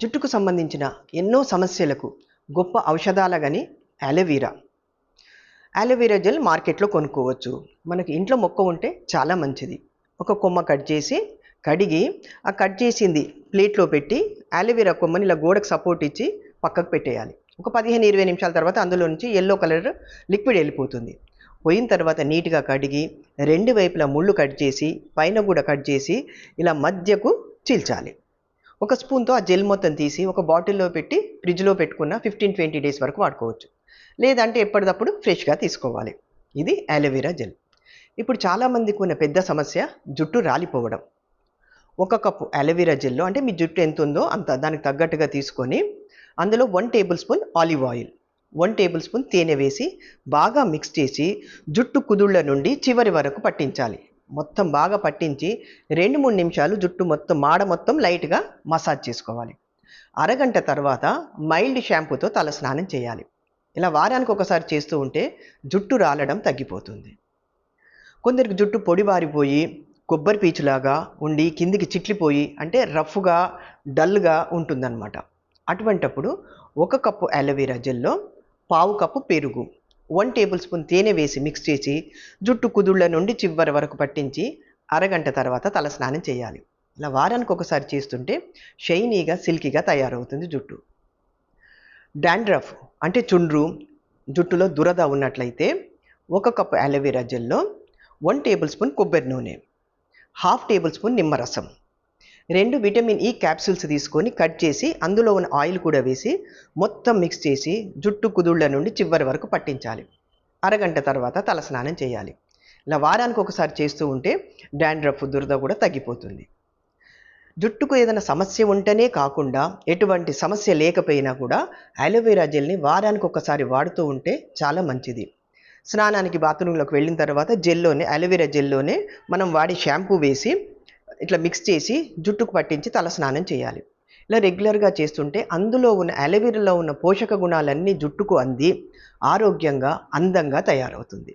జుట్టుకు సంబంధించిన ఎన్నో సమస్యలకు గొప్ప ఔషధాలగని అలోవెరా. అలోవెరా జెల్ మార్కెట్లో కొనుక్కోవచ్చు. మనకి ఇంట్లో మొక్క ఉంటే చాలా మంచిది. ఒక కొమ్మ కట్ చేసి కడిగి ఆ కట్ చేసింది ప్లేట్లో పెట్టి అలోవెరా కొమ్మని ఇలా గోడకు సపోర్ట్ ఇచ్చి పక్కకు పెట్టేయాలి. ఒక 15-20 నిమిషాల తర్వాత అందులో నుంచి యెల్లో కలర్ లిక్విడ్ వెళ్ళిపోతుంది. పోయిన తర్వాత నీట్గా కడిగి రెండు వైపులా ముళ్ళు కట్ చేసి పైన కూడా కట్ చేసి ఇలా మధ్యకు చీల్చాలి. ఒక స్పూన్తో ఆ జెల్ మొత్తం తీసి ఒక బాటిల్లో పెట్టి ఫ్రిడ్జ్లో పెట్టుకున్న 15-20 డేస్ వరకు వాడుకోవచ్చు. లేదంటే ఎప్పటికప్పుడు ఫ్రెష్గా తీసుకోవాలి. ఇది అలోవెరా జెల్. ఇప్పుడు చాలామందికి ఉన్న పెద్ద సమస్య జుట్టు రాలిపోవడం. ఒక కప్పు అలోవెరా జెల్లో అంటే మీ జుట్టు ఎంత ఉందో అంత దానికి తగ్గట్టుగా తీసుకొని అందులో 1 table spoon olive oil, 1 table spoon తేనె వేసి బాగా మిక్స్ చేసి జుట్టు కుదుళ్ళ నుండి చివరి వరకు పట్టించాలి. మొత్తం బాగా పట్టించి 2-3 నిమిషాలు జుట్టు మొత్తం మాడ మొత్తం లైట్గా మసాజ్ చేసుకోవాలి. అరగంట తర్వాత మైల్డ్ షాంపూతో తలస్నానం చేయాలి. ఇలా వారానికి ఒకసారి చేస్తూ ఉంటే జుట్టు రాలడం తగ్గిపోతుంది. కొందరికి జుట్టు పొడిబారిపోయి కొబ్బరి పీచులాగా ఉండి కిందికి చిట్లిపోయి అంటే రఫ్గా డల్గా ఉంటుందన్నమాట. అటువంటప్పుడు 1 కప్పు అలోవెరా జెల్లో పావు కప్పు పెరుగు, 1 టేబుల్ స్పూన్ తేనె వేసి మిక్స్ చేసి జుట్టు కుదుళ్ళ నుండి చివరి వరకు పట్టించి అరగంట తర్వాత తలస్నానం చేయాలి. ఇలా వారానికి ఒకసారి చేస్తుంటే షైనీగా సిల్కీగా తయారవుతుంది జుట్టు. డాండ్రఫ్ అంటే చుండ్రు, జుట్టులో దురద ఉన్నట్లయితే 1 కప్పు అలోవెరా జెల్లో 1 టేబుల్ స్పూన్ కొబ్బరి నూనె, 1/2 టేబుల్ స్పూన్ నిమ్మరసం, 2 విటమిన్ ఈ క్యాప్సూల్స్ తీసుకొని కట్ చేసి అందులో ఉన్న ఆయిల్ కూడా వేసి మొత్తం మిక్స్ చేసి జుట్టు కుదుళ్ళ నుండి చివరి వరకు పట్టించాలి. అరగంట తర్వాత తలస్నానం చేయాలి. ఇలా వారానికి ఒకసారి చేస్తూ ఉంటే డాండ్రఫ్ దురద కూడా తగ్గిపోతుంది. జుట్టుకు ఏదైనా సమస్య ఉంటేనే కాకుండా ఎటువంటి సమస్య లేకపోయినా కూడా అలోవెరా జెల్ని వారానికి ఒకసారి వాడుతూ ఉంటే చాలా మంచిది. స్నానానికి బాత్రూంలోకి వెళ్ళిన తర్వాత అలోవెరా జెల్లోనే మనం వాడే షాంపూ వేసి ఇట్లా మిక్స్ చేసి జుట్టుకు పట్టించి తలస్నానం చేయాలి. ఇలా రెగ్యులర్గా చేస్తుంటే అందులో ఉన్న అలోవెరాలో ఉన్న పోషక గుణాలన్నీ జుట్టుకు అంది ఆరోగ్యంగా అందంగా తయారవుతుంది.